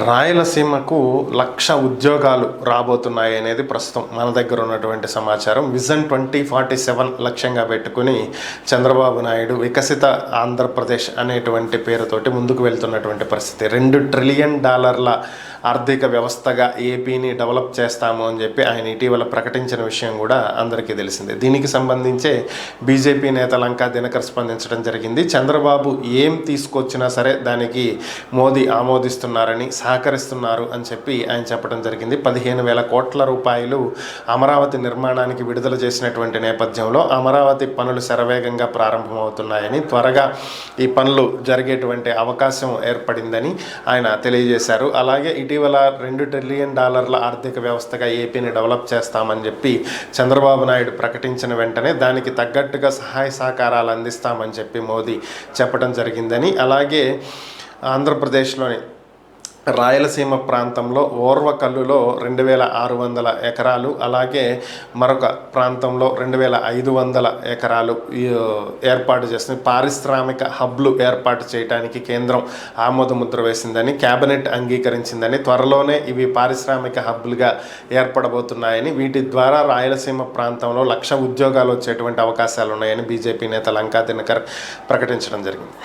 రాయలసీమకు 1,00,000 ఉద్యోగాలు రాబోతున్నాయి అనేది ప్రస్తుతం మన దగ్గర ఉన్నటువంటి సమాచారం. విజన్ 2047 లక్ష్యంగా పెట్టుకుని చంద్రబాబు నాయుడు వికసిత ఆంధ్రప్రదేశ్ అనేటువంటి పేరుతోటి ముందుకు వెళ్తున్నటువంటి పరిస్థితి. $2 ట్రిలియన్ ఆర్థిక వ్యవస్థగా ఏపీని డెవలప్ చేస్తాము అని చెప్పి ఆయన ఇటీవల ప్రకటించిన విషయం కూడా అందరికీ తెలిసిందే. దీనికి సంబంధించే బీజేపీ నేత లంకా దినకర్ స్పందించడం జరిగింది. చంద్రబాబు ఏం తీసుకొచ్చినా సరే దానికి మోదీ ఆమోదిస్తున్నారని, సహకరిస్తున్నారు అని చెప్పి ఆయన చెప్పడం జరిగింది. 15,000 కోట్ల రూపాయలు అమరావతి నిర్మాణానికి విడుదల చేసినటువంటి నేపథ్యంలో అమరావతి పనులు శరవేగంగా ప్రారంభమవుతున్నాయని, త్వరగా ఈ పనులు జరిగేటువంటి అవకాశం ఏర్పడిందని ఆయన తెలియజేశారు. అలాగే ఇటీవల $2 ట్రిలియన్ ఆర్థిక వ్యవస్థగా ఏపీని డెవలప్ చేస్తామని చెప్పి చంద్రబాబు నాయుడు ప్రకటించిన వెంటనే దానికి తగ్గట్టుగా సహాయ సహకారాలు అందిస్తామని చెప్పి మోదీ చెప్పడం జరిగిందని, అలాగే ఆంధ్రప్రదేశ్లోని రాయలసీమ ప్రాంతంలో ఓర్వకల్లులో 2,600 ఎకరాలు, అలాగే మరొక ప్రాంతంలో 2,500 ఎకరాలు ఏర్పాటు చేస్తుంది. పారిశ్రామిక హబ్లు ఏర్పాటు చేయడానికి కేంద్రం ఆమోదముద్ర వేసిందని, కేబినెట్ అంగీకరించిందని, త్వరలోనే ఇవి పారిశ్రామిక హబ్లుగా ఏర్పడబోతున్నాయని, వీటి ద్వారా రాయలసీమ ప్రాంతంలో 1,00,000 ఉద్యోగాలు వచ్చేటువంటి అవకాశాలు ఉన్నాయని బీజేపీ నేత లంకా దినకర్ ప్రకటించడం జరిగింది.